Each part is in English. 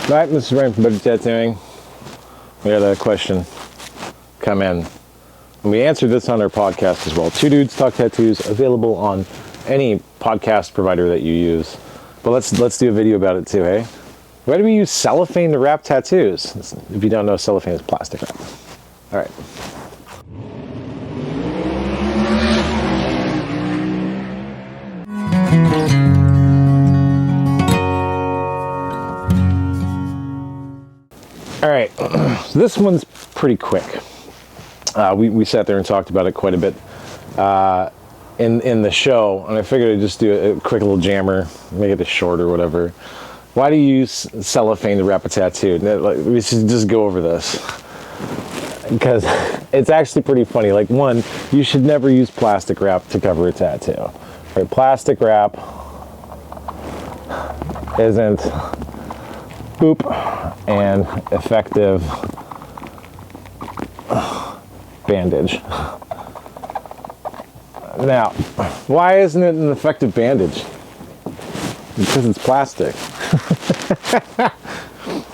Right, this is Ryan from Better Tattooing. We had a question come in, and we answered this on our podcast as well. Two Dudes Talk Tattoos, available on any podcast provider that you use. But let's do a video about it too, hey? Why do we use cellophane to wrap tattoos? If you don't know, cellophane is plastic wrap. All right. All right, so this one's pretty quick. We sat there and talked about it quite a bit in the show, and I figured I'd just do a quick little jammer, make it a short or whatever. Why do you use cellophane to wrap a tattoo? We should just go over this, because it's actually pretty funny. Like, one, you should never use plastic wrap to cover a tattoo. Right? Plastic wrap isn't and effective bandage. Now, why isn't it an effective bandage? Because it's plastic.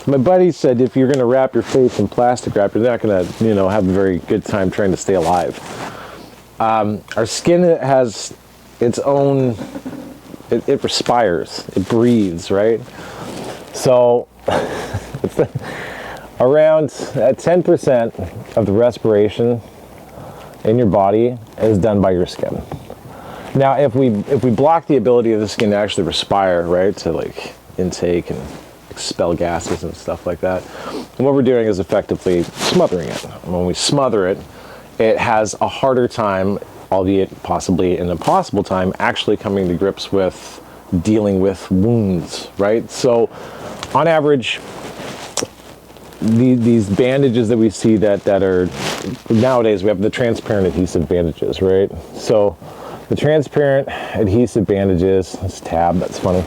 My buddy said if you're going to wrap your face in plastic wrap, you're not going to, have a very good time trying to stay alive. Our skin has its own, it respires, it breathes, right? So around 10% of the respiration in your body is done by your skin. Now, if we block the ability of the skin to actually respire, right, to like intake and expel gases and stuff like that, and what we're doing is effectively smothering it. And when we smother it, it has a harder time, albeit possibly an impossible time, actually coming to grips with dealing with wounds, right? So on average, these bandages that we see that are, nowadays we have the transparent adhesive bandages, right? So the transparent adhesive bandages, this tab, that's funny,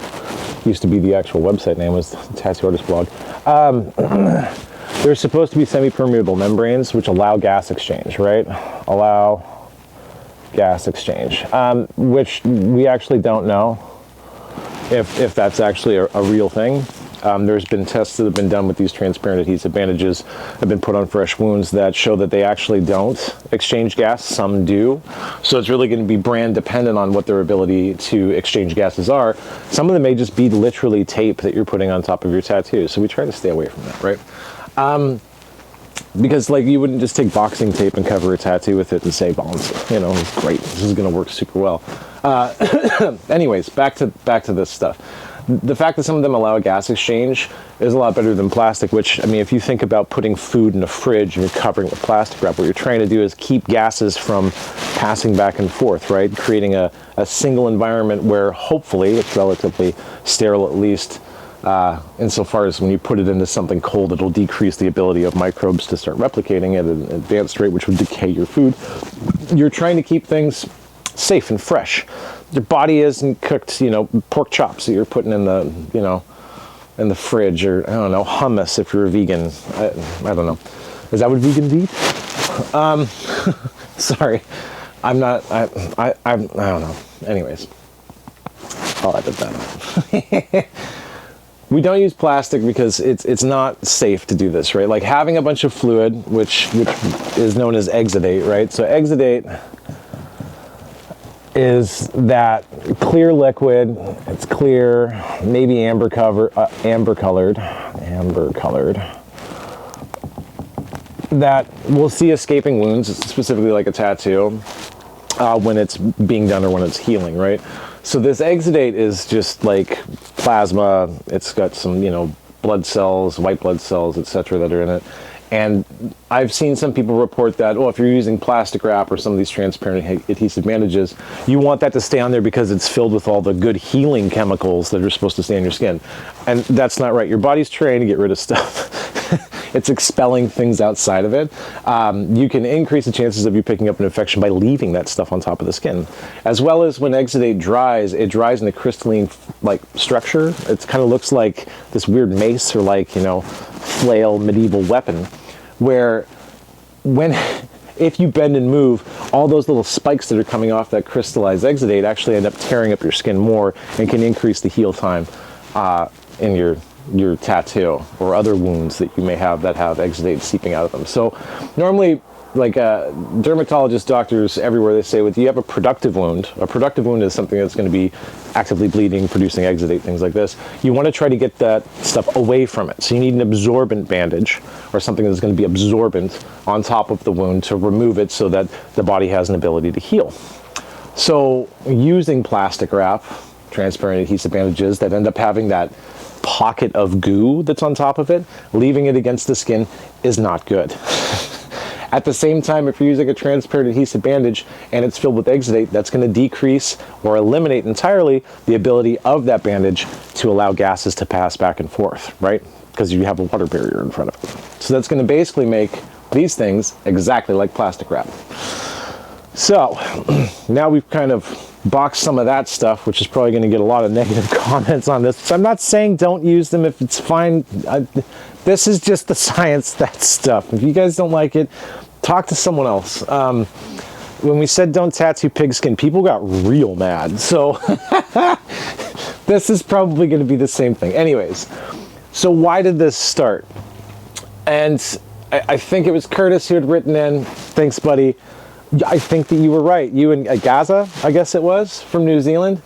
used to be the actual website name, was the Tattoo Artist blog. They're supposed to be semi-permeable membranes which allow gas exchange, right? Allow gas exchange, which we actually don't know if that's actually a real thing. There's been tests that have been done with these transparent adhesive bandages, have been put on fresh wounds, that show that they actually don't exchange gas. Some do. So it's really going to be brand dependent on what their ability to exchange gases are. Some of them may just be literally tape that you're putting on top of your tattoo. So we try to stay away from that, right? Because like you wouldn't just take boxing tape and cover a tattoo with it and say, bones, it's great, this is going to work super well. Anyways, back to this stuff. The fact that some of them allow a gas exchange is a lot better than plastic, which, I mean, if you think about putting food in a fridge and you're covering it with plastic wrap, what you're trying to do is keep gases from passing back and forth, right? Creating a single environment where hopefully it's relatively sterile, at least insofar as when you put it into something cold, it'll decrease the ability of microbes to start replicating at an advanced rate, which would decay your food. You're trying to keep things safe and fresh. Your body isn't cooked, pork chops that you're putting in the, in the fridge, or I don't know, hummus if you're a vegan. I don't know. Is that what vegans eat? Sorry, I'm not. I don't know. Anyways, I'll edit that out. We don't use plastic because it's not safe to do this, right? Like having a bunch of fluid, which is known as exudate, right? So exudate is that clear liquid. It's clear, maybe amber colored, that we'll see escaping wounds, specifically like a tattoo, when it's being done or when it's healing, right? So this exudate is just like plasma. It's got some, blood cells, white blood cells, etc., that are in it. And I've seen some people report that, if you're using plastic wrap or some of these transparent adhesive bandages, you want that to stay on there because it's filled with all the good healing chemicals that are supposed to stay on your skin. And that's not right. Your body's trained to get rid of stuff. It's expelling things outside of it. You can increase the chances of you picking up an infection by leaving that stuff on top of the skin. As well as when exudate dries, it dries in a crystalline structure. It kind of looks like this weird mace or flail medieval weapon, where if you bend and move, all those little spikes that are coming off that crystallized exudate actually end up tearing up your skin more and can increase the heal time in your your tattoo or other wounds that you may have that have exudate seeping out of them. So normally, like dermatologists, doctors everywhere, they say, if you have a productive wound is something that's going to be actively bleeding, producing exudate, things like this. You want to try to get that stuff away from it. So you need an absorbent bandage or something that's going to be absorbent on top of the wound to remove it so that the body has an ability to heal. So using plastic wrap, transparent adhesive bandages that end up having that pocket of goo that's on top of it, leaving it against the skin is not good. At the same time, if you're using a transparent adhesive bandage and it's filled with exudate, that's going to decrease or eliminate entirely the ability of that bandage to allow gases to pass back and forth, right? Because you have a water barrier in front of it. So that's going to basically make these things exactly like plastic wrap. So now we've kind of boxed some of that stuff, which is probably going to get a lot of negative comments on this. So I'm not saying don't use them if it's fine. This is just the science, that stuff. If you guys don't like it, talk to someone else. When we said don't tattoo pigskin, people got real mad. So this is probably going to be the same thing. Anyways, so why did this start? And I think it was Curtis who had written in, thanks buddy, I think that you were right. You and Gaza, I guess it was, from New Zealand,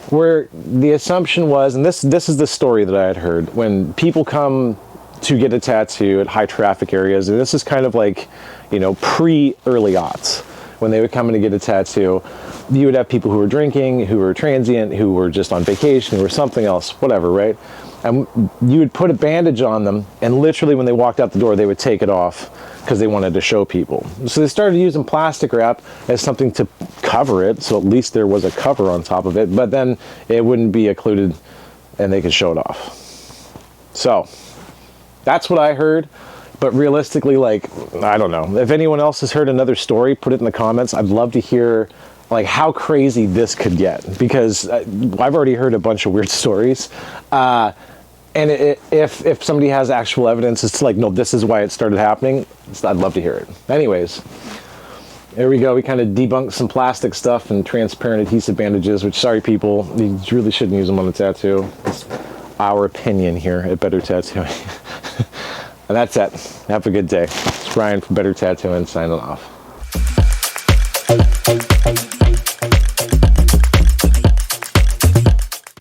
where the assumption was, and this is the story that I had heard, when people come to get a tattoo at high traffic areas, and this is kind of like, you know, pre-early aughts, when they would come in to get a tattoo, you would have people who were drinking, who were transient, who were just on vacation, or something else, whatever, right? And you would put a bandage on them, and literally when they walked out the door, they would take it off because they wanted to show people. So they started using plastic wrap as something to cover it, so at least there was a cover on top of it, but then it wouldn't be occluded and they could show it off. So that's what I heard, but realistically, like, I don't know. If anyone else has heard another story, put it in the comments. I'd love to hear like how crazy this could get, because I've already heard a bunch of weird stories. And if somebody has actual evidence, it's like, no, this is why it started happening, I'd love to hear it. Anyways, there we go. We kind of debunked some plastic stuff and transparent adhesive bandages, which, sorry people, you really shouldn't use them on a tattoo. It's our opinion here at Better Tattooing. And that's it. Have a good day. It's Brian from Better Tattooing signing off.